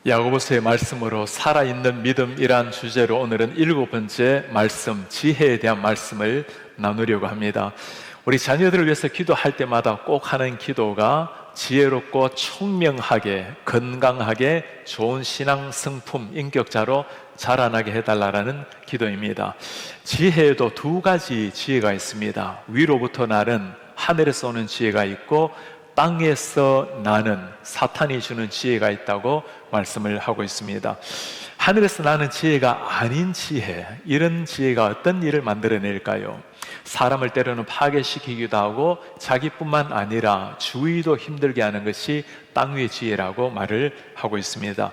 야고보서의 말씀으로 살아있는 믿음이란 주제로 오늘은 7번째 말씀, 지혜에 대한 말씀을 나누려고 합니다. 우리 자녀들을 위해서 기도할 때마다 꼭 하는 기도가 지혜롭고 총명하게, 건강하게 좋은 신앙 성품, 인격자로 자라나게 해달라는 기도입니다. 지혜에도 두 가지 지혜가 있습니다. 위로부터 나는 하늘에서 오는 지혜가 있고 땅에서 나는 사탄이 주는 지혜가 있다고 말씀을 하고 있습니다. 하늘에서 나는 지혜가 아닌 지혜, 이런 지혜가 어떤 일을 만들어낼까요? 사람을 때로는 파괴시키기도 하고 자기뿐만 아니라 주위도 힘들게 하는 것이 땅 위의 지혜라고 말을 하고 있습니다.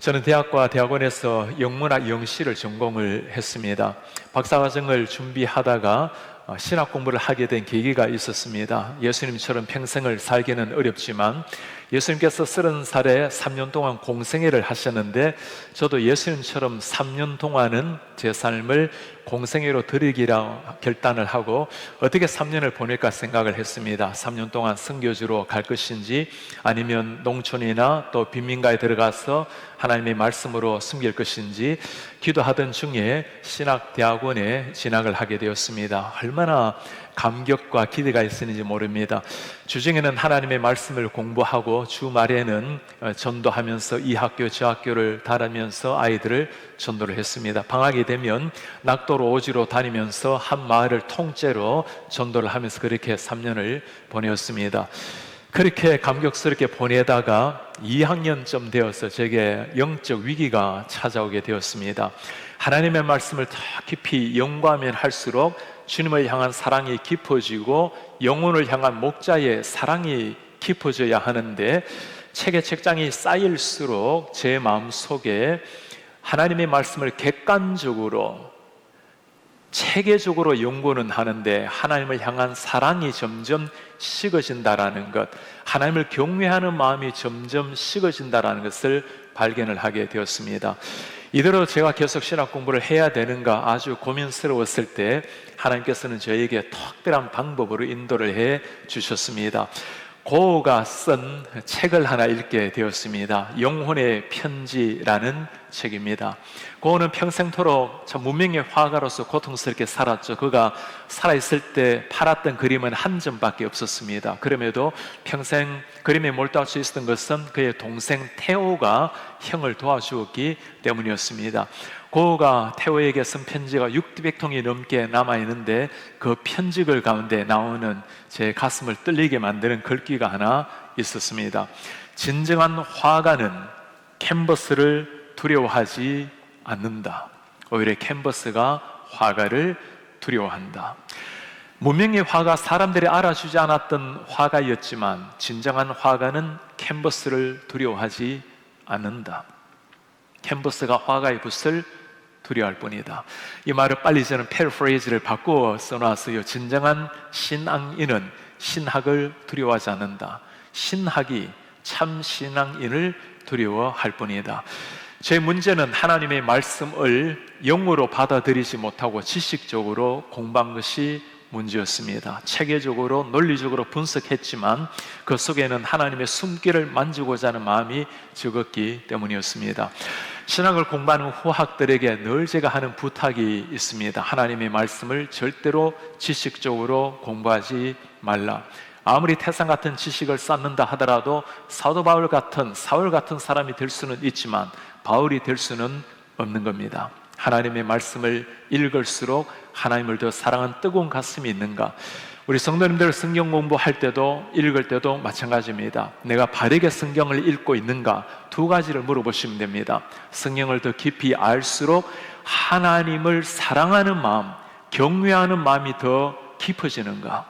저는 대학과 대학원에서 영문학 영시를 전공을 했습니다. 박사과정을 준비하다가 신학 공부를 하게 된 계기가 있었습니다. 예수님처럼 평생을 살기는 어렵지만 예수님께서 30살에 3년 동안 공생애를 하셨는데 저도 예수님처럼 3년 동안은 제 삶을 공생애로 드리기라 결단을 하고 어떻게 3년을 보낼까 생각을 했습니다. 3년 동안 선교지로 갈 것인지 아니면 농촌이나 또 빈민가에 들어가서 하나님의 말씀으로 숨길 것인지 기도하던 중에 신학대학원에 진학을 하게 되었습니다. 얼마나 감격과 기대가 있었는지 모릅니다. 주중에는 하나님의 말씀을 공부하고 주말에는 전도하면서 이 학교 저 학교를 다니면서 아이들을 전도를 했습니다. 방학이 되면 낙도로 오지로 다니면서 한 마을을 통째로 전도를 하면서 그렇게 3년을 보내었습니다. 그렇게 감격스럽게 보내다가 2학년쯤 되어서 제게 영적 위기가 찾아오게 되었습니다. 하나님의 말씀을 더 깊이 연구하면 할수록 주님을 향한 사랑이 깊어지고 영혼을 향한 목자의 사랑이 깊어져야 하는데 책의 책장이 쌓일수록 제 마음속에 하나님의 말씀을 객관적으로 체계적으로 연구는 하는데 하나님을 향한 사랑이 점점 식어진다라는 것, 하나님을 경외하는 마음이 점점 식어진다라는 것을 발견을 하게 되었습니다. 이대로 제가 계속 신학 공부를 해야 되는가 아주 고민스러웠을 때 하나님께서는 저에게 특별한 방법으로 인도를 해 주셨습니다. 고우가 쓴 책을 하나 읽게 되었습니다. 영혼의 편지라는 책입니다. 고우는 평생토록 참 무명의 화가로서 고통스럽게 살았죠. 그가 살아있을 때 팔았던 그림은 한 점밖에 없었습니다. 그럼에도 평생 그림에 몰두할 수 있었던 것은 그의 동생 테오가 형을 도와주었기 때문이었습니다. 고우가 테오에게 쓴 편지가 600통이 넘게 남아있는데 그 편지글 가운데 나오는 제 가슴을 떨리게 만드는 글귀가 하나 있었습니다. 진정한 화가는 캔버스를 두려워하지 않는다. 오히려 캔버스가 화가를 두려워한다. 무명의 화가, 사람들이 알아주지 않았던 화가였지만 진정한 화가는 캔버스를 두려워하지 않는다. 캔버스가 화가의 붓을 두려워할 뿐이다. 이 말을 빨리 저는 패러프레이즈를 바꾸어 써놨어요. 진정한 신앙인은 신학을 두려워하지 않는다. 신학이 참 신앙인을 두려워할 뿐이다. 제 문제는 하나님의 말씀을 영으로 받아들이지 못하고 지식적으로 공부한 것이 문제였습니다. 체계적으로 논리적으로 분석했지만 그 속에는 하나님의 숨길을 만지고자 하는 마음이 적었기 때문이었습니다. 신학을 공부하는 후학들에게 늘 제가 하는 부탁이 있습니다. 하나님의 말씀을 절대로 지식적으로 공부하지 말라. 아무리 태산 같은 지식을 쌓는다 하더라도 사도 바울 같은 사람이 될 수는 있지만 바울이 될 수는 없는 겁니다. 하나님의 말씀을 읽을수록 하나님을 더 사랑하는 뜨거운 가슴이 있는가? 우리 성도님들 성경 공부할 때도 읽을 때도 마찬가지입니다. 내가 바르게 성경을 읽고 있는가? 두 가지를 물어보시면 됩니다. 성경을 더 깊이 알수록 하나님을 사랑하는 마음, 경외하는 마음이 더 깊어지는가?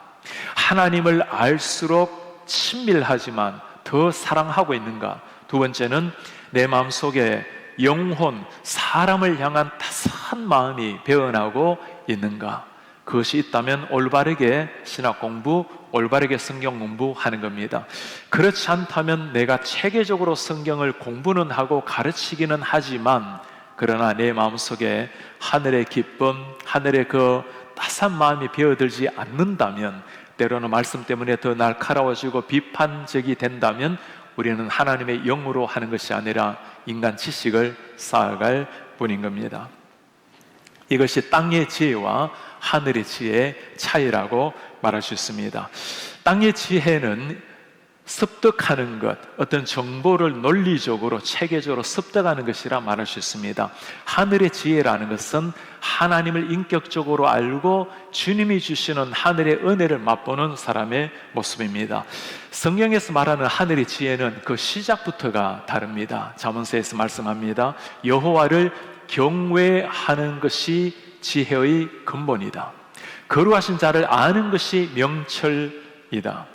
하나님을 알수록 친밀하지만 더 사랑하고 있는가? 두 번째는 내 마음속에 영혼, 사람을 향한 따스한 마음이 배어나고 있는가? 그것이 있다면 올바르게 신학 공부, 올바르게 성경 공부하는 겁니다. 그렇지 않다면 내가 체계적으로 성경을 공부는 하고 가르치기는 하지만 그러나 내 마음속에 하늘의 기쁨, 하늘의 그 따스한 마음이 배어들지 않는다면 때로는 말씀 때문에 더 날카로워지고 비판적이 된다면 우리는 하나님의 영으로 하는 것이 아니라 인간 지식을 쌓아갈 뿐인 겁니다. 이것이 땅의 지혜와 하늘의 지혜의 차이라고 말할 수 있습니다. 땅의 지혜는 습득하는 것, 어떤 정보를 논리적으로 체계적으로 습득하는 것이라 말할 수 있습니다. 하늘의 지혜라는 것은 하나님을 인격적으로 알고 주님이 주시는 하늘의 은혜를 맛보는 사람의 모습입니다. 성경에서 말하는 하늘의 지혜는 그 시작부터가 다릅니다. 잠언서에서 말씀합니다. 여호와를 경외하는 것이 지혜의 근본이다. 거룩하신 자를 아는 것이 명철이다.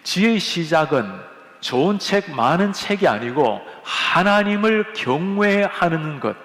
지혜의 시작은 좋은 책, 많은 책이 아니고 하나님을 경외하는 것,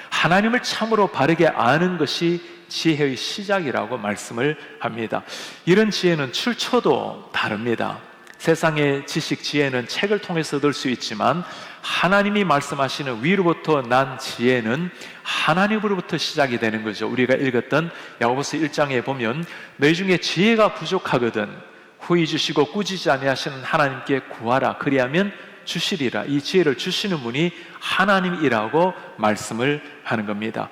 하나님을 참으로 바르게 아는 것이 지혜의 시작이라고 말씀을 합니다. 이런 지혜는 출처도 다릅니다. 세상의 지식, 지혜는 책을 통해서 얻을 수 있지만 하나님이 말씀하시는 위로부터 난 지혜는 하나님으로부터 시작이 되는 거죠. 우리가 읽었던 야고보서 1장에 보면 너희 중에 지혜가 부족하거든 후히 주시고 꾸짖지 아니하시는 하나님께 구하라 그리하면 주시리라. 이 지혜를 주시는 분이 하나님이라고 말씀을 하는 겁니다.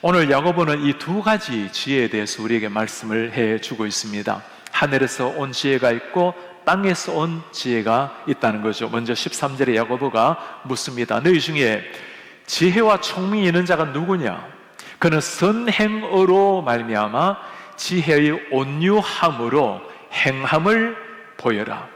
오늘 야고보는 이 두 가지 지혜에 대해서 우리에게 말씀을 해주고 있습니다. 하늘에서 온 지혜가 있고 땅에서 온 지혜가 있다는 거죠. 먼저 13절에 야고보가 묻습니다. 너희 중에 지혜와 총명이 있는 자가 누구냐? 그는 선행으로 말미암아 지혜의 온유함으로 행함을 보여라.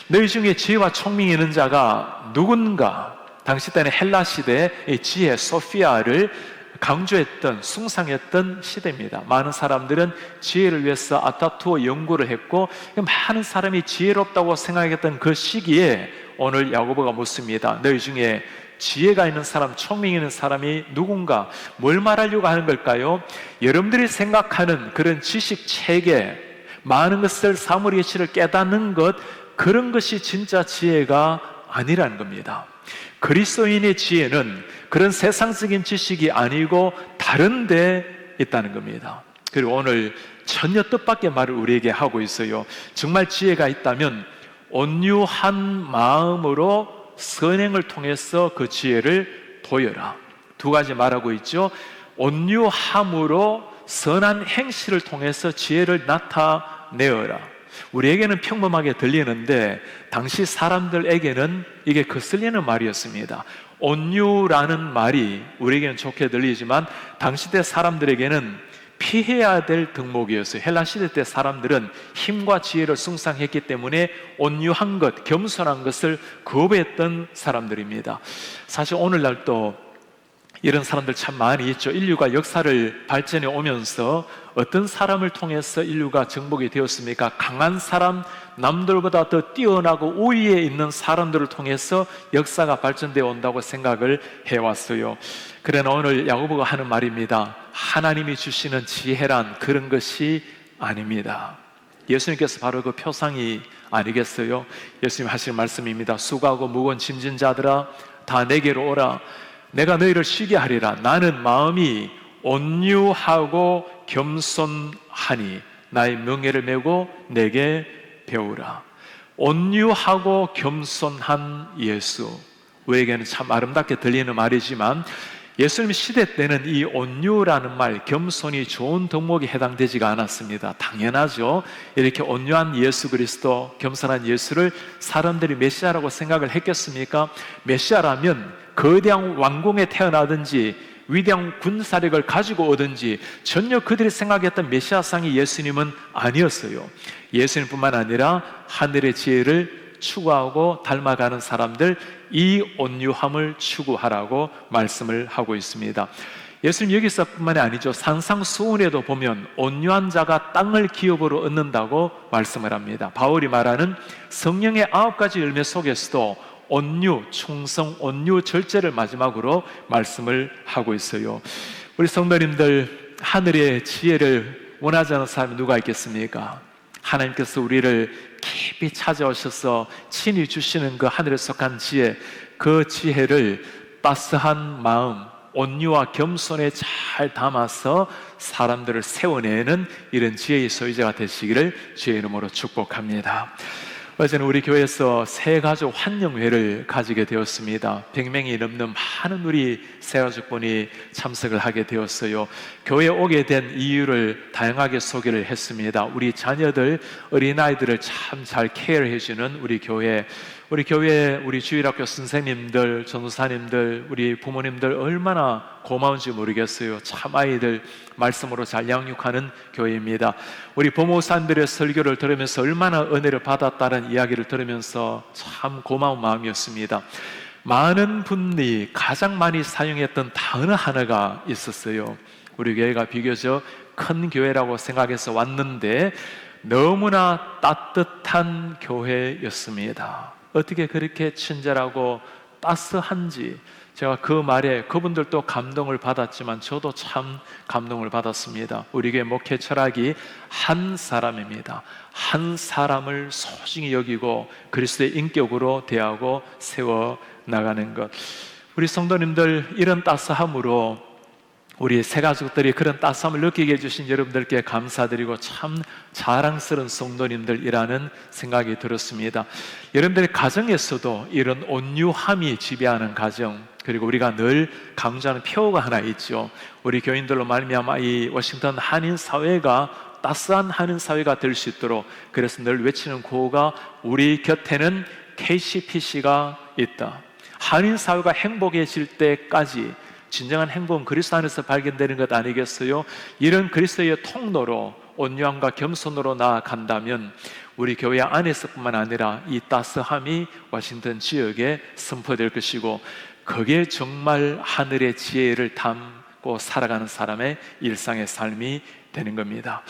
너희 중에 지혜와 총명이 있는 자가 누군가? 당시 때는 헬라 시대의 지혜 소피아를 강조했던, 숭상했던 시대입니다. 많은 사람들은 지혜를 위해서 아타투어 연구를 했고 많은 사람이 지혜롭다고 생각했던 그 시기에 오늘 야고보가 묻습니다. 너희 중에 지혜가 있는 사람, 총명이 있는 사람이 누군가? 뭘 말하려고 하는 걸까요? 여러분들이 생각하는 그런 지식 체계, 많은 것을 사물의 이치를 깨닫는 것, 그런 것이 진짜 지혜가 아니라는 겁니다. 그리스도인의 지혜는 그런 세상적인 지식이 아니고 다른 데 있다는 겁니다. 그리고 오늘 전혀 뜻밖의 말을 우리에게 하고 있어요. 정말 지혜가 있다면 온유한 마음으로 선행을 통해서 그 지혜를 보여라. 두 가지 말하고 있죠. 온유함으로 선한 행실을 통해서 지혜를 나타내어라. 우리에게는 평범하게 들리는데 당시 사람들에게는 이게 거슬리는 말이었습니다. 온유라는 말이 우리에게는 좋게 들리지만 당시 때 사람들에게는 피해야 될 덕목이었어요. 헬라 시대 때 사람들은 힘과 지혜를 숭상했기 때문에 온유한 것, 겸손한 것을 거부했던 사람들입니다. 사실 오늘날도 이런 사람들 참 많이 있죠. 인류가 역사를 발전해 오면서 어떤 사람을 통해서 인류가 정복이 되었습니까? 강한 사람, 남들보다 더 뛰어나고 우위에 있는 사람들을 통해서 역사가 발전되어 온다고 생각을 해왔어요. 그러나 오늘 야고보가 하는 말입니다. 하나님이 주시는 지혜란 그런 것이 아닙니다. 예수님께서 바로 그 표상이 아니겠어요? 예수님 하시는 말씀입니다. 수고하고 무거운 짐진 자들아 다 내게로 오라. 내가 너희를 쉬게 하리라. 나는 마음이 온유하고 겸손하니 나의 명예를 메고 내게 배우라. 온유하고 겸손한 예수, 우리에게는 참 아름답게 들리는 말이지만 예수님 시대 때는 이 온유라는 말, 겸손이 좋은 덕목에 해당되지가 않았습니다. 당연하죠. 이렇게 온유한 예수 그리스도, 겸손한 예수를 사람들이 메시아라고 생각을 했겠습니까? 메시아라면 거대한 왕궁에 태어나든지 위대한 군사력을 가지고 오든지 전혀 그들이 생각했던 메시아상이 예수님은 아니었어요. 예수님뿐만 아니라 하늘의 지혜를 추구하고 닮아가는 사람들, 이 온유함을 추구하라고 말씀을 하고 있습니다. 예수님 여기서뿐만이 아니죠. 산상수훈에도 보면 온유한 자가 땅을 기업으로 얻는다고 말씀을 합니다. 바울이 말하는 성령의 9가지 열매 속에서도 온유, 충성, 온유, 절제를 마지막으로 말씀을 하고 있어요. 우리 성도님들, 하늘의 지혜를 원하지 않는 사람이 누가 있겠습니까? 하나님께서 우리를 깊이 찾아오셔서 친히 주시는 그 하늘에 속한 지혜, 그 지혜를 따스한 마음, 온유와 겸손에 잘 담아서 사람들을 세워내는 이런 지혜의 소유자가 되시기를 주의 이름으로 축복합니다. 어제는 우리 교회에서 새가족 환영회를 가지게 되었습니다. 100명이 넘는 많은 우리 새가족분이 참석을 하게 되었어요. 교회에 오게 된 이유를 다양하게 소개를 했습니다. 우리 자녀들, 어린아이들을 참 잘 케어해주는 우리 교회, 우리 주일학교 선생님들, 전도사님들, 우리 부모님들 얼마나 고마운지 모르겠어요. 참 아이들 말씀으로 잘 양육하는 교회입니다. 우리 부모사님들의 설교를 들으면서 얼마나 은혜를 받았다는 이야기를 들으면서 참 고마운 마음이었습니다. 많은 분이 가장 많이 사용했던 단어 하나가 있었어요. 우리 교회가 비교적 큰 교회라고 생각해서 왔는데 너무나 따뜻한 교회였습니다. 어떻게 그렇게 친절하고 따스한지, 제가 그 말에 그분들도 감동을 받았지만 저도 참 감동을 받았습니다. 우리 교회 목회 철학이 한 사람입니다. 한 사람을 소중히 여기고 그리스도의 인격으로 대하고 세워 나가는 것. 우리 성도님들, 이런 따스함으로 우리 새가족들이 그런 따스함을 느끼게 해주신 여러분들께 감사드리고 참 자랑스러운 성도님들이라는 생각이 들었습니다. 여러분들의 가정에서도 이런 온유함이 지배하는 가정, 그리고 우리가 늘 강조하는 표어가 하나 있죠. 우리 교인들로 말미암아 이 워싱턴 한인 사회가 따스한 한인 사회가 될 수 있도록, 그래서 늘 외치는 구호가 우리 곁에는 KCPC가 있다. 한인 사회가 행복해질 때까지 진정한 행복은 그리스도 안에서 발견되는 것 아니겠어요? 이런 그리스도의 통로로 온유함과 겸손으로 나아간다면 우리 교회 안에서뿐만 아니라 이 따스함이 워싱턴 지역에 선포될 것이고, 그게 정말 하늘의 지혜를 담고 살아가는 사람의 일상의 삶이 되는 겁니다.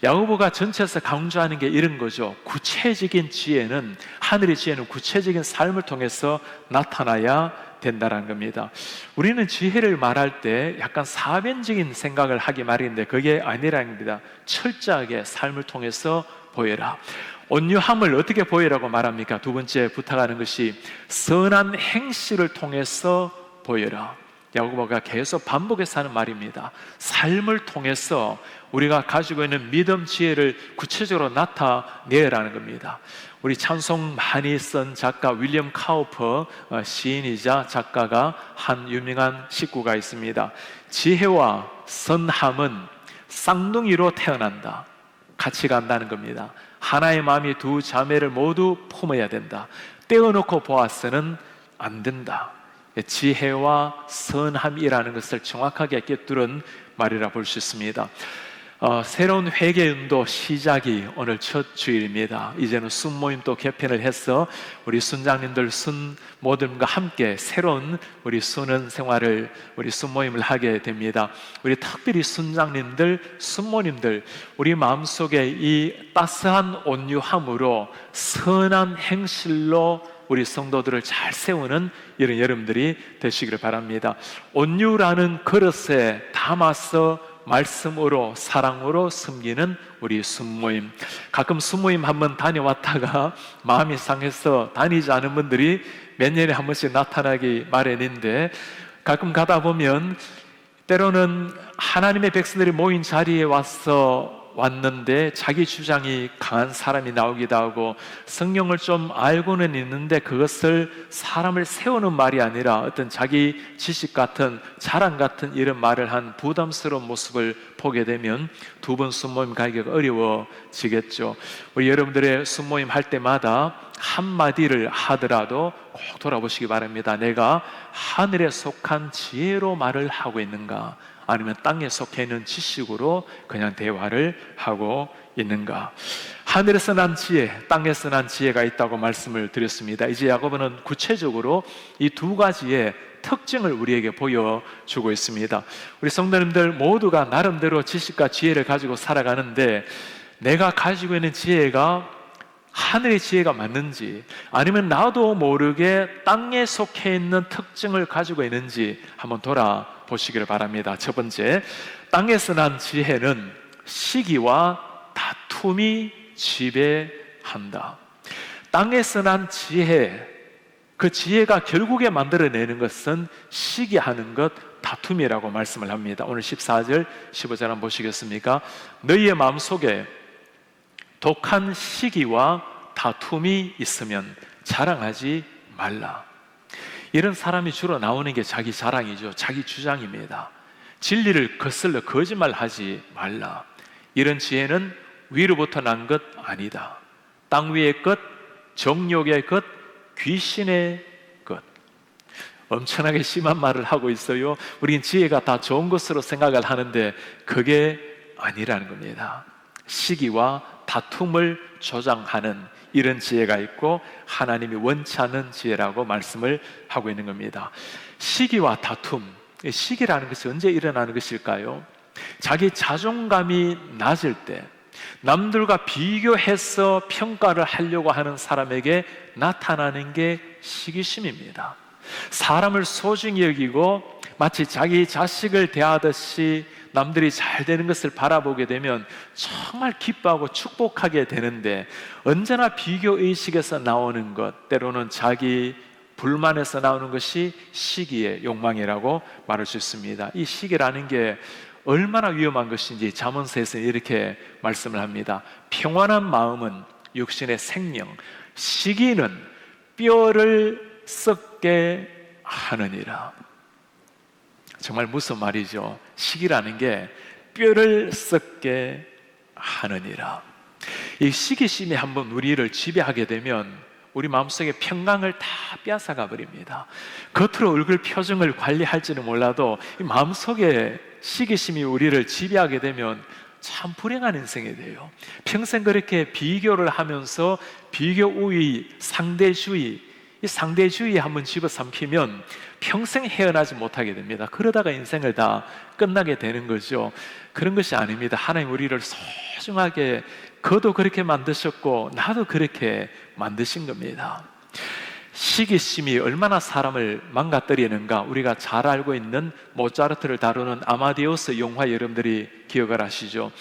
야고보가 전체에서 강조하는 게 이런 거죠. 구체적인 지혜는, 하늘의 지혜는 구체적인 삶을 통해서 나타나야 된다는 겁니다. 우리는 지혜를 말할 때 약간 사변적인 생각을 하기 마련인데 그게 아니라는 겁니다. 철저하게 삶을 통해서 보여라. 온유함을 어떻게 보여라고 말합니까? 두 번째 부탁하는 것이 선한 행실을 통해서 보여라. 야고보가 계속 반복해서 하는 말입니다. 삶을 통해서 우리가 가지고 있는 믿음, 지혜를 구체적으로 나타내라는 겁니다. 우리 찬송 많이 쓴 작가 윌리엄 카우퍼, 시인이자 작가가 한 유명한 식구가 있습니다. 지혜와 선함은 쌍둥이로 태어난다. 같이 간다는 겁니다. 하나의 마음이 두 자매를 모두 품어야 된다. 떼어놓고 보아서는 안 된다. 지혜와 선함이라는 것을 정확하게 꿰뚫은 말이라 볼 수 있습니다. 새로운 회개운동 시작이 오늘 첫 주일입니다. 이제는 순모임도 개편을 해서 우리 순장님들, 순모들과 함께 새로운 우리 순원 생활을, 우리 순모임을 하게 됩니다. 우리 특별히 순장님들, 순모님들, 우리 마음속에 이 따스한 온유함으로 선한 행실로 우리 성도들을 잘 세우는 이런 여러분들이 되시기를 바랍니다. 온유라는 그릇에 담아서 말씀으로, 사랑으로 섬기는 우리 순모임. 가끔 순모임 한번 다녀왔다가 마음이 상해서 다니지 않은 분들이 몇 년에 한 번씩 나타나기 마련인데, 가끔 가다 보면 때로는 하나님의 백성들이 모인 자리에 왔는데 자기 주장이 강한 사람이 나오기도 하고, 성경을 좀 알고는 있는데 그것을 사람을 세우는 말이 아니라 어떤 자기 지식 같은, 자랑 같은 이런 말을 한 부담스러운 모습을 보게 되면 두 번 순모임 가기가 어려워지겠죠. 우리 여러분들의 순모임 할 때마다 한마디를 하더라도 꼭 돌아보시기 바랍니다. 내가 하늘에 속한 지혜로 말을 하고 있는가, 아니면 땅에 속해 있는 지식으로 그냥 대화를 하고 있는가. 하늘에서 난 지혜, 땅에서 난 지혜가 있다고 말씀을 드렸습니다. 이제 야고보는 구체적으로 이 두 가지의 특징을 우리에게 보여주고 있습니다. 우리 성도님들 모두가 나름대로 지식과 지혜를 가지고 살아가는데, 내가 가지고 있는 지혜가 하늘의 지혜가 맞는지, 아니면 나도 모르게 땅에 속해 있는 특징을 가지고 있는지 한번 돌아보시기를 바랍니다. 첫 번째, 땅에서 난 지혜는 시기와 다툼이 지배한다. 땅에서 난 지혜, 그 지혜가 결국에 만들어내는 것은 시기하는 것, 다툼이라고 말씀을 합니다. 오늘 14절, 15절 한번 보시겠습니까? 너희의 마음속에 독한 시기와 다툼이 있으면 자랑하지 말라. 이런 사람이 주로 나오는 게 자기 자랑이죠. 자기 주장입니다. 진리를 거슬러 거짓말하지 말라. 이런 지혜는 위로부터 난 것 아니다. 땅 위의 것, 정욕의 것, 귀신의 것. 엄청나게 심한 말을 하고 있어요. 우린 지혜가 다 좋은 것으로 생각을 하는데 그게 아니라는 겁니다. 시기와 다툼을 조장하는 이런 지혜가 있고 하나님이 원치 않는 지혜라고 말씀을 하고 있는 겁니다. 시기와 다툼, 시기라는 것이 언제 일어나는 것일까요? 자기 자존감이 낮을 때, 남들과 비교해서 평가를 하려고 하는 사람에게 나타나는 게 시기심입니다. 사람을 소중히 여기고 마치 자기 자식을 대하듯이 남들이 잘 되는 것을 바라보게 되면 정말 기뻐하고 축복하게 되는데, 언제나 비교의식에서 나오는 것, 때로는 자기 불만에서 나오는 것이 시기의 욕망이라고 말할 수 있습니다. 이 시기라는 게 얼마나 위험한 것인지 잠언서에서 이렇게 말씀을 합니다. 평안한 마음은 육신의 생명, 시기는 뼈를 썩게 하느니라. 정말 무슨 말이죠? 시기라는 게 뼈를 썩게 하느니라. 이 시기심이 한번 우리를 지배하게 되면 우리 마음속에 평강을 다 빼앗아가 버립니다. 겉으로 얼굴 표정을 관리할지는 몰라도 이 마음속에 시기심이 우리를 지배하게 되면 참 불행한 인생이 돼요. 평생 그렇게 비교를 하면서 비교 우위, 상대주의, 이 상대주의에 한번 집어삼키면 평생 헤어나지 못하게 됩니다. 그러다가 인생을 다 끝나게 되는 거죠. 그런 것이 아닙니다. 하나님 우리를 소중하게, 그도 그렇게 만드셨고 나도 그렇게 만드신 겁니다. 시기심이 얼마나 사람을 망가뜨리는가 우리가 잘 알고 있는 모차르트를 다루는 아마데우스 영화, 여러분들이 기억을 하시죠?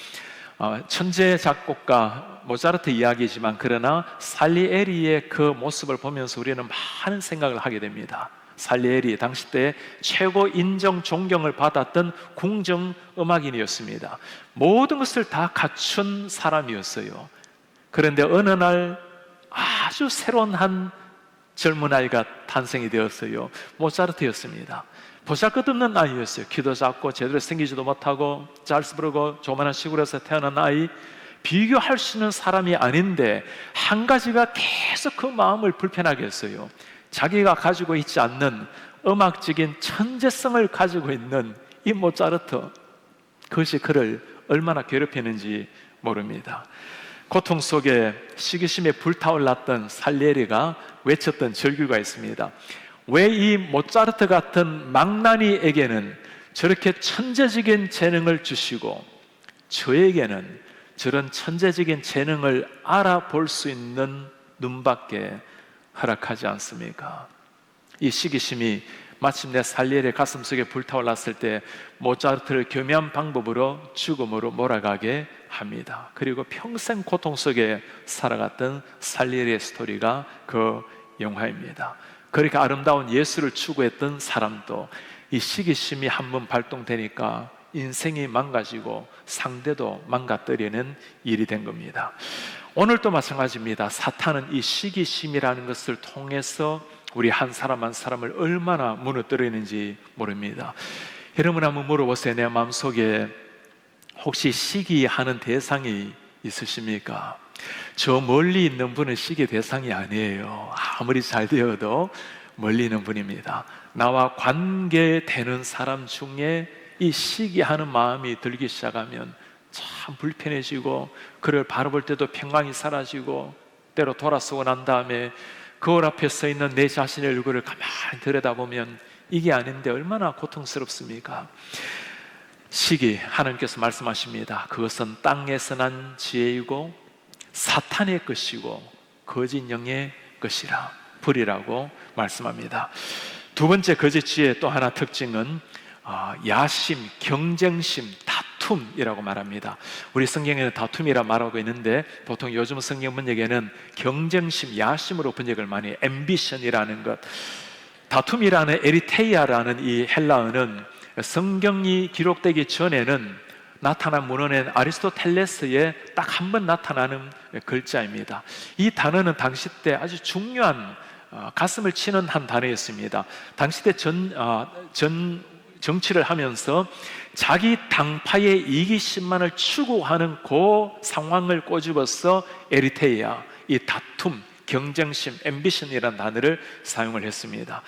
천재 작곡가 모차르트 이야기지만 그러나 살리에리의 그 모습을 보면서 우리는 많은 생각을 하게 됩니다. 살리에리 당시 때 최고 인정 존경을 받았던 궁정 음악인이었습니다. 모든 것을 다 갖춘 사람이었어요. 그런데 어느 날 아주 새로운 한 젊은 아이가 탄생이 되었어요. 모차르트였습니다. 보잘것없는 아이였어요. 키도 작고 제대로 생기지도 못하고 잘스부르고 조만한 시골에서 태어난 아이, 비교할 수 있는 사람이 아닌데 한 가지가 계속 그 마음을 불편하게 했어요. 자기가 가지고 있지 않는 음악적인 천재성을 가지고 있는 이 모차르트, 그것이 그를 얼마나 괴롭히는지 모릅니다. 고통 속에 시기심에 불타올랐던 살리에리가 외쳤던 절규가 있습니다. 왜 이 모차르트 같은 망나니에게는 저렇게 천재적인 재능을 주시고 저에게는 저런 천재적인 재능을 알아볼 수 있는 눈밖에 허락하지 않습니까? 이 시기심이 마침내 살리에리의 가슴속에 불타올랐을 때 모차르트를 교묘한 방법으로 죽음으로 몰아가게 합니다. 그리고 평생 고통 속에 살아갔던 살리에리의 스토리가 그 영화입니다. 그렇게 아름다운 예수를 추구했던 사람도 이 시기심이 한번 발동되니까 인생이 망가지고 상대도 망가뜨리는 일이 된 겁니다. 오늘도 마찬가지입니다. 사탄은 이 시기심이라는 것을 통해서 우리 한 사람 한 사람을 얼마나 무너뜨리는지 모릅니다. 여러분 한번 물어보세요. 내 마음속에 혹시 시기하는 대상이 있으십니까? 저 멀리 있는 분은 시기 대상이 아니에요. 아무리 잘 되어도 멀리 있는 분입니다. 나와 관계되는 사람 중에 이 시기하는 마음이 들기 시작하면 참 불편해지고 그를 바라볼 때도 평강이 사라지고 때로 돌아서고 난 다음에 거울 앞에 서 있는 내 자신의 얼굴을 가만히 들여다보면 이게 아닌데 얼마나 고통스럽습니까? 시기, 하나님께서 말씀하십니다. 그것은 땅에서 난 지혜이고 사탄의 것이고 거짓 영의 것이라, 불이라고 말씀합니다. 두 번째 거짓 지혜의 또 하나 특징은 야심, 경쟁심, 다툼이라고 말합니다. 우리 성경에는 다툼이라 말하고 있는데 보통 요즘 성경 번역에는 경쟁심, 야심으로 번역을 많이 해요. 앰비션이라는 것. 다툼이라는 에리테이아라는 이 헬라어는 성경이 기록되기 전에는 나타난 문헌엔 아리스토텔레스의 딱 한 번 나타나는 글자입니다. 이 단어는 당시 때 아주 중요한 가슴을 치는 한 단어였습니다. 당시 때 정치를 하면서 자기 당파의 이기심만을 추구하는 그 상황을 꼬집어서 에리테이아, 이 다툼, 경쟁심, 앰비션이라는 단어를 사용을 했습니다.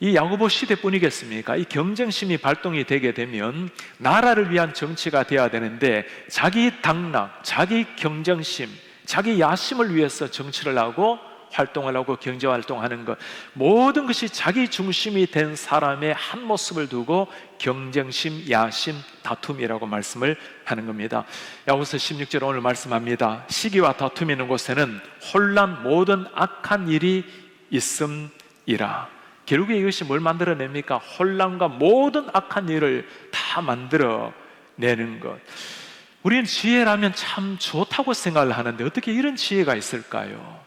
이 야고보 시대뿐이겠습니까? 이 경쟁심이 발동이 되게 되면 나라를 위한 정치가 되어야 되는데 자기 당락, 자기 경쟁심, 자기 야심을 위해서 정치를 하고 활동을 하고 경제활동하는 것, 모든 것이 자기 중심이 된 사람의 한 모습을 두고 경쟁심, 야심, 다툼이라고 말씀을 하는 겁니다. 야고보서 16절 오늘 말씀합니다. 시기와 다툼이 있는 곳에는 혼란, 모든 악한 일이 있음이라. 결국에 이것이 뭘 만들어냅니까? 혼란과 모든 악한 일을 다 만들어내는 것. 우리는 지혜라면 참 좋다고 생각을 하는데 어떻게 이런 지혜가 있을까요?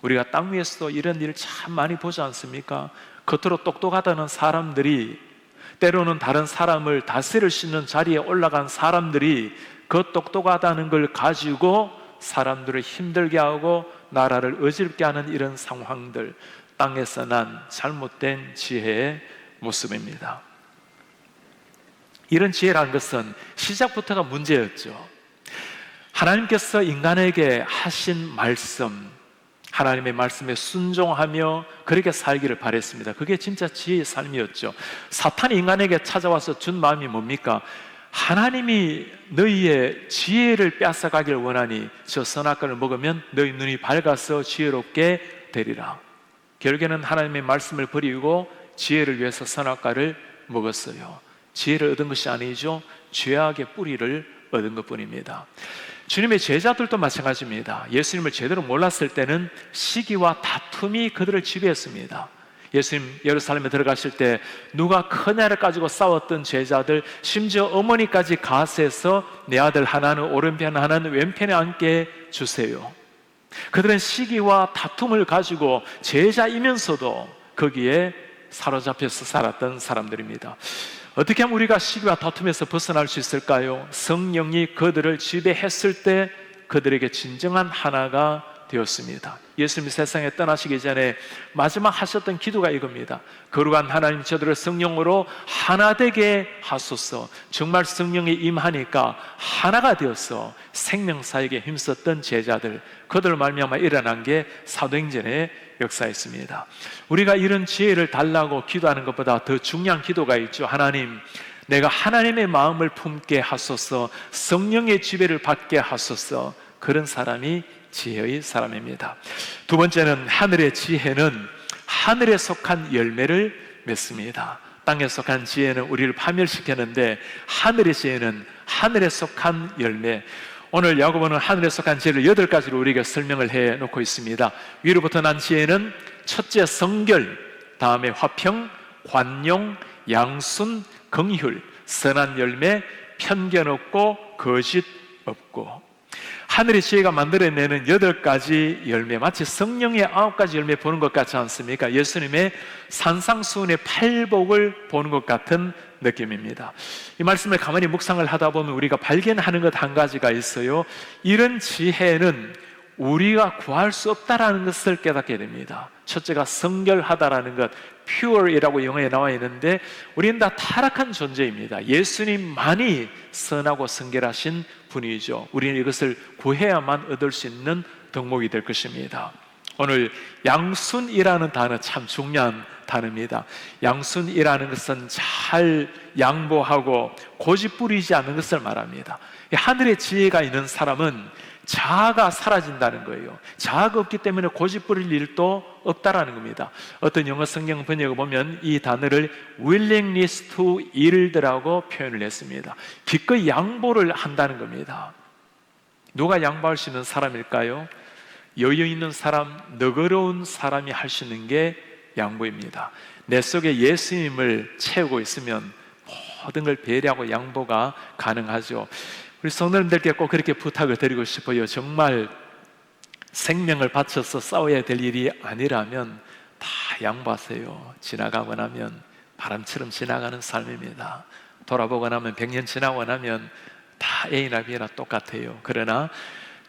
우리가 땅 위에서도 이런 일을 참 많이 보지 않습니까? 겉으로 똑똑하다는 사람들이, 때로는 다른 사람을 다스릴 수 있는 자리에 올라간 사람들이 그 똑똑하다는 걸 가지고 사람들을 힘들게 하고 나라를 어지럽게 하는 이런 상황들, 땅에서 난 잘못된 지혜의 모습입니다. 이런 지혜라는 것은 시작부터가 문제였죠. 하나님께서 인간에게 하신 말씀, 하나님의 말씀에 순종하며 그렇게 살기를 바랬습니다. 그게 진짜 지혜의 삶이었죠. 사탄이 인간에게 찾아와서 준 마음이 뭡니까? 하나님이 너희의 지혜를 뺏어가기를 원하니 저 선악과를 먹으면 너희 눈이 밝아서 지혜롭게 되리라. 결국에는 하나님의 말씀을 버리고 지혜를 위해서 선악과를 먹었어요. 지혜를 얻은 것이 아니죠. 죄악의 뿌리를 얻은 것뿐입니다. 주님의 제자들도 마찬가지입니다. 예수님을 제대로 몰랐을 때는 시기와 다툼이 그들을 지배했습니다. 예수님 예루살렘에 들어가실 때 누가 크냐를 가지고 싸웠던 제자들, 심지어 어머니까지 가세서 내 아들 하나는 오른편 하나는 왼편에 앉게 주세요. 그들은 시기와 다툼을 가지고 제자이면서도 거기에 사로잡혀서 살았던 사람들입니다. 어떻게 하면 우리가 시기와 다툼에서 벗어날 수 있을까요? 성령이 그들을 지배했을 때 그들에게 진정한 하나가 되었습니다. 예수님이 세상에 떠나시기 전에 마지막 하셨던 기도가 이겁니다. 거룩한 하나님, 저들을 성령으로 하나 되게 하소서. 정말 성령이 임하니까 하나가 되어서 생명사역에 힘썼던 제자들, 그들을 말미암아 일어난 게 사도행전의 역사였습니다. 우리가 이런 지혜를 달라고 기도하는 것보다 더 중요한 기도가 있죠. 하나님, 내가 하나님의 마음을 품게 하소서, 성령의 지배를 받게 하소서. 그런 사람이 지혜의 사람입니다. 두 번째는 하늘의 지혜는 하늘에 속한 열매를 맺습니다. 땅에 속한 지혜는 우리를 파멸시켰는데 하늘의 지혜는 하늘에 속한 열매. 오늘 야고보는 하늘에 속한 지혜를 8가지로 우리에게 설명을 해놓고 있습니다. 위로부터 난 지혜는 첫째 성결, 다음에 화평, 관용, 양순, 긍휼, 선한 열매, 편견 없고 거짓 없고. 하늘의 지혜가 만들어내는 8가지 열매, 마치 성령의 9가지 열매 보는 것 같지 않습니까? 예수님의 산상수훈의 팔복을 보는 것 같은 느낌입니다. 이 말씀을 가만히 묵상을 하다 보면 우리가 발견하는 것 한 가지가 있어요. 이런 지혜는 우리가 구할 수 없다라는 것을 깨닫게 됩니다. 첫째가 성결하다라는 것, pure이라고 영어에 나와 있는데 우리는 다 타락한 존재입니다. 예수님만이 선하고 성결하신 분이죠. 우리는 이것을 구해야만 얻을 수 있는 덕목이 될 것입니다. 오늘 양순이라는 단어 참 중요한 단어입니다. 양순이라는 것은 잘 양보하고 고집 부리지 않는 것을 말합니다. 하늘의 지혜가 있는 사람은 자아가 사라진다는 거예요. 자아가 없기 때문에 고집 부릴 일도 없다라는 겁니다. 어떤 영어 성경 번역을 보면 이 단어를 willingness to yield라고 표현을 했습니다. 기꺼이 양보를 한다는 겁니다. 누가 양보할 수 있는 사람일까요? 여유 있는 사람, 너그러운 사람이 할 수 있는 게 양보입니다. 내 속에 예수님을 채우고 있으면 모든 걸 배려하고 양보가 가능하죠. 우리 성도님들께 꼭 그렇게 부탁을 드리고 싶어요. 정말 생명을 바쳐서 싸워야 될 일이 아니라면 다 양보하세요. 지나가고 나면 바람처럼 지나가는 삶입니다. 돌아보고 나면 100년 지나고 나면 다 A나 B나 똑같아요. 그러나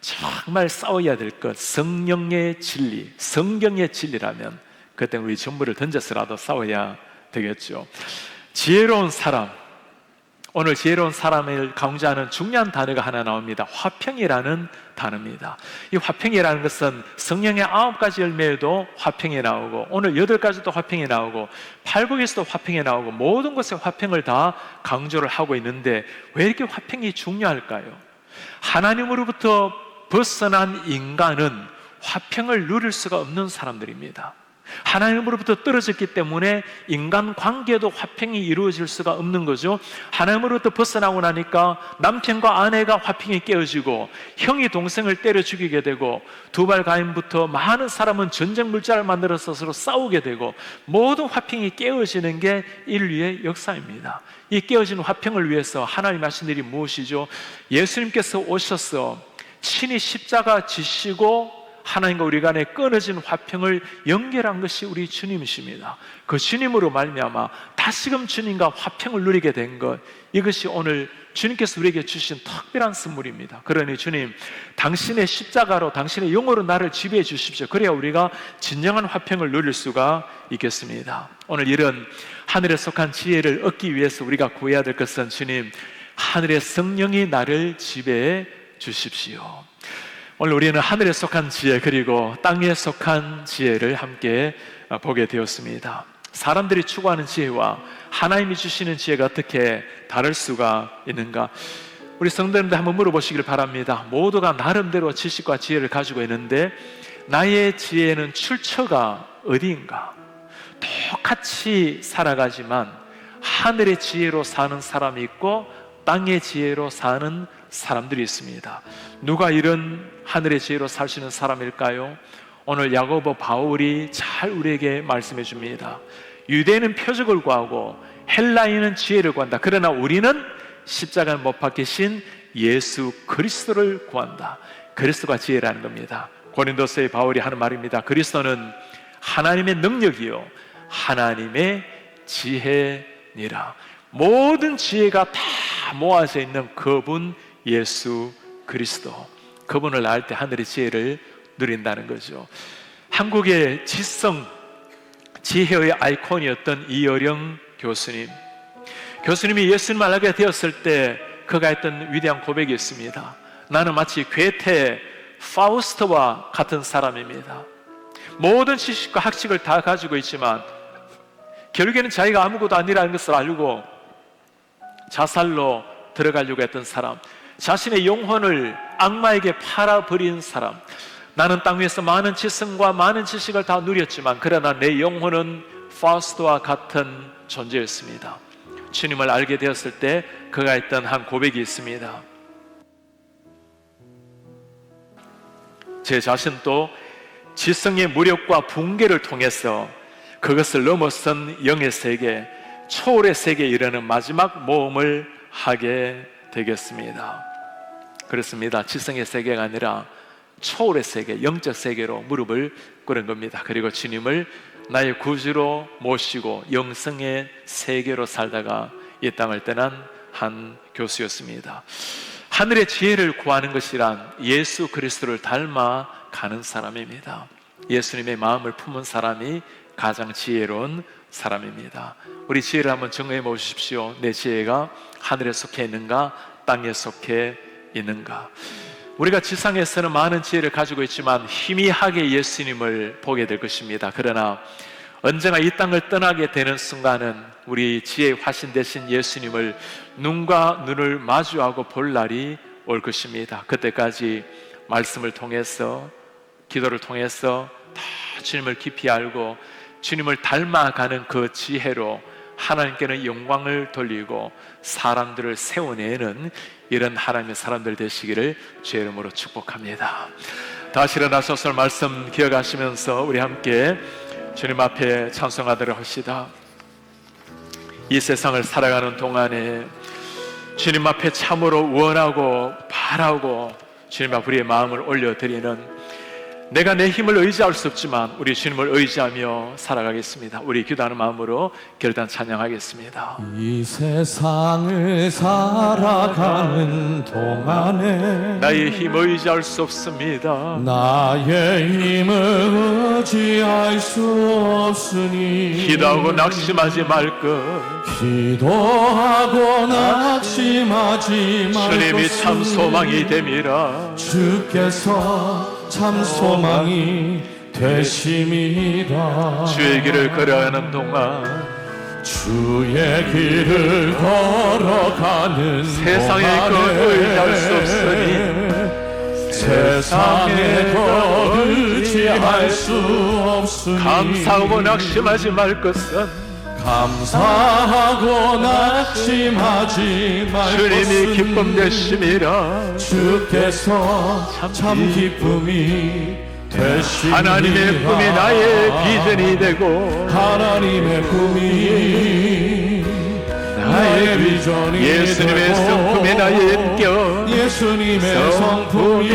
정말 싸워야 될 것, 성령의 진리, 성경의 진리라면 그때 우리 전부를 던져서라도 싸워야 되겠죠. 지혜로운 사람, 오늘 지혜로운 사람을 강조하는 중요한 단어가 하나 나옵니다. 화평이라는 단어입니다. 이 화평이라는 것은 성령의 9가지 열매에도 화평이 나오고, 오늘 8가지도 화평이 나오고, 팔복에서도 화평이 나오고, 모든 곳에 화평을 다 강조를 하고 있는데 왜 이렇게 화평이 중요할까요? 하나님으로부터 벗어난 인간은 화평을 누릴 수가 없는 사람들입니다. 하나님으로부터 떨어졌기 때문에 인간관계도 화평이 이루어질 수가 없는 거죠. 하나님으로부터 벗어나고 나니까 남편과 아내가 화평이 깨어지고, 형이 동생을 때려 죽이게 되고, 두발가인부터 많은 사람은 전쟁 물자를 만들어서 서로 싸우게 되고, 모든 화평이 깨어지는 게 인류의 역사입니다. 이 깨어진 화평을 위해서 하나님 하신 일이 무엇이죠? 예수님께서 오셔서 친히 십자가 지시고 하나님과 우리 간에 끊어진 화평을 연결한 것이 우리 주님이십니다. 그 주님으로 말미암아 다시금 주님과 화평을 누리게 된 것, 이것이 오늘 주님께서 우리에게 주신 특별한 선물입니다. 그러니 주님, 당신의 십자가로, 당신의 영으로 나를 지배해 주십시오. 그래야 우리가 진정한 화평을 누릴 수가 있겠습니다. 오늘 이런 하늘에 속한 지혜를 얻기 위해서 우리가 구해야 될 것은, 주님, 하늘의 성령이 나를 지배해 주십시오. 오늘 우리는 하늘에 속한 지혜 그리고 땅에 속한 지혜를 함께 보게 되었습니다. 사람들이 추구하는 지혜와 하나님이 주시는 지혜가 어떻게 다를 수가 있는가? 우리 성도님들 한번 물어보시길 바랍니다. 모두가 나름대로 지식과 지혜를 가지고 있는데 나의 지혜는 출처가 어디인가? 똑같이 살아가지만 하늘의 지혜로 사는 사람이 있고 땅의 지혜로 사는 사람들이 있습니다. 누가 이런 하늘의 지혜로 살 수 있는 사람일까요? 오늘 야고보 바울이 잘 우리에게 말씀해 줍니다. 유대인은 표적을 구하고 헬라인은 지혜를 구한다. 그러나 우리는 십자가에 못 박히신 예수 그리스도를 구한다. 그리스도가 지혜라는 겁니다. 고린도서의 바울이 하는 말입니다. 그리스도는 하나님의 능력이요 하나님의 지혜니라. 모든 지혜가 다 모아져 있는 그분 예수 그리스도, 그분을 알 때 하늘의 지혜를 누린다는 거죠. 한국의 지성, 지혜의 아이콘이었던 이어령 교수님이 예수님을 알게 되었을 때 그가 했던 위대한 고백이 있습니다. 나는 마치 괴테 파우스트와 같은 사람입니다. 모든 지식과 학식을 다 가지고 있지만 결국에는 자기가 아무것도 아니라는 것을 알고 자살로 들어가려고 했던 사람, 자신의 영혼을 악마에게 팔아버린 사람. 나는 땅 위에서 많은 지성과 많은 지식을 다 누렸지만 그러나 내 영혼은 파우스트와 같은 존재였습니다. 주님을 알게 되었을 때 그가 했던 한 고백이 있습니다. 제 자신도 지성의 무력과 붕괴를 통해서 그것을 넘어선 영의 세계, 초월의 세계에 이르는 마지막 모험을 하게 되겠습니다. 그렇습니다. 지성의 세계가 아니라 초월의 세계, 영적 세계로 무릎을 꿇은 겁니다. 그리고 주님을 나의 구주로 모시고 영성의 세계로 살다가 이 땅을 떠난 한 교수였습니다. 하늘의 지혜를 구하는 것이란 예수 그리스도를 닮아 가는 사람입니다. 예수님의 마음을 품은 사람이 가장 지혜로운 사람입니다. 우리 지혜를 한번 정해 보십시오. 내 지혜가 하늘에 속해 있는가, 땅에 속해 있는가? 우리가 지상에서는 많은 지혜를 가지고 있지만 희미하게 예수님을 보게 될 것입니다. 그러나 언젠가 이 땅을 떠나게 되는 순간은 우리 지혜의 화신 되신 예수님을 눈과 눈을 마주하고 볼 날이 올 것입니다. 그때까지 말씀을 통해서, 기도를 통해서 다 주님을 깊이 알고 주님을 닮아가는 그 지혜로 하나님께는 영광을 돌리고 사람들을 세워내는 이런 하나님의 사람들 되시기를 주의 이름으로 축복합니다. 다시 일어나셔서 말씀 기억하시면서 우리 함께 주님 앞에 찬송하도록 합시다. 이 세상을 살아가는 동안에 주님 앞에 참으로 원하고 바라고 주님 앞에 우리의 마음을 올려드리는 내가 내 힘을 의지할 수 없지만 우리 주님을 의지하며 살아가겠습니다. 우리 기도하는 마음으로 결단 찬양하겠습니다. 이 세상을 살아가는 동안에 나의 힘을 의지할 수 없습니다. 나의 힘을 의지할 수 없으니 기도하고 낙심하지 말 것. 기도하고 낙심하지 말고 주님이 참 소망이 됨이라. 주께서 참 소망이 되심이라. 주의 길을 걸어가는 동안 주의 길을 걸어가는 세상의 것 의지할 수 없으니 세상의 것 의지할 수 없으니 감사하고 낙심하지 말 것은 감사하고 낙심하지 말 주님이 것은 기쁨 되심이라. 주께서 참 기쁨이 되심이라. 하나님의 꿈이 나의 비전이 되고 하나님의 꿈이 나의 비전이 예수님의 되고 성품이 나의 인격, 예수님의 성품이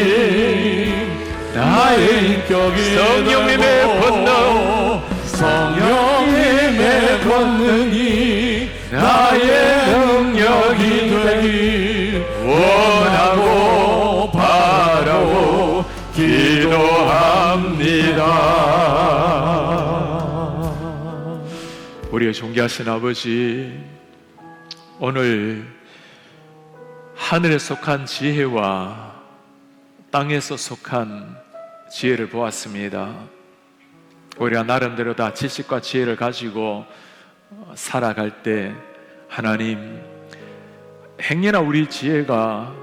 나의 인격이 성령님의 되고 권능, 성령님의 권능이 나의 능력이 되길 원하고 바라고 기도합니다. 우리의 존귀하신 아버지, 오늘 하늘에 속한 지혜와 땅에서 속한 지혜를 보았습니다. 우리가 나름대로 다 지식과 지혜를 가지고 살아갈 때 하나님, 행여나 우리 지혜가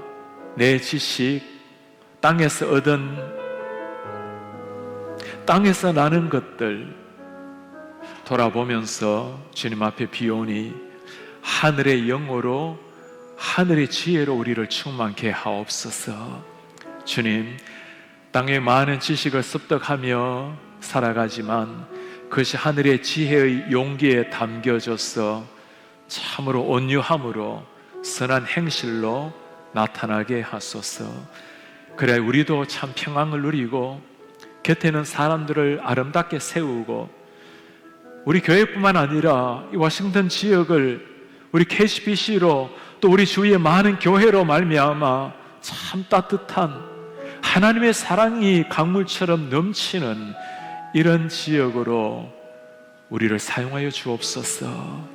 내 지식, 땅에서 얻은, 땅에서 나는 것들 돌아보면서 주님 앞에 비오니 하늘의 영으로, 하늘의 지혜로 우리를 충만케 하옵소서. 주님, 땅의 많은 지식을 습득하며 살아가지만 그것이 하늘의 지혜의 용기에 담겨져서 참으로 온유함으로 선한 행실로 나타나게 하소서. 그래 우리도 참 평안을 누리고 곁에는 사람들을 아름답게 세우고 우리 교회뿐만 아니라 이 워싱턴 지역을 우리 KCBC로 또 우리 주위의 많은 교회로 말미암아 참 따뜻한 하나님의 사랑이 강물처럼 넘치는 이런 지역으로 우리를 사용하여 주옵소서.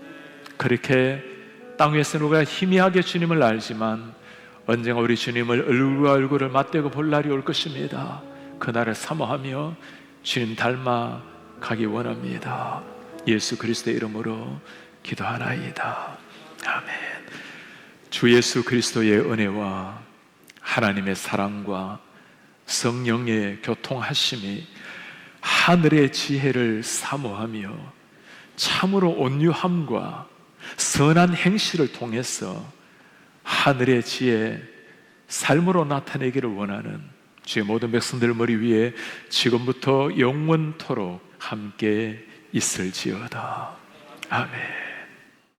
그렇게 땅 위에서 누가 희미하게 주님을 알지만 언젠가 우리 주님을 얼굴과 얼굴을 맞대고 볼 날이 올 것입니다. 그날을 사모하며 주님 닮아 가기 원합니다. 예수 그리스도의 이름으로 기도하나이다. 아멘. 주 예수 그리스도의 은혜와 하나님의 사랑과 성령의 교통하심이 하늘의 지혜를 사모하며 참으로 온유함과 선한 행실을 통해서 하늘의 지혜 삶으로 나타내기를 원하는 주의 모든 백성들 머리 위에 지금부터 영원토록 함께 있을지어다. 아멘.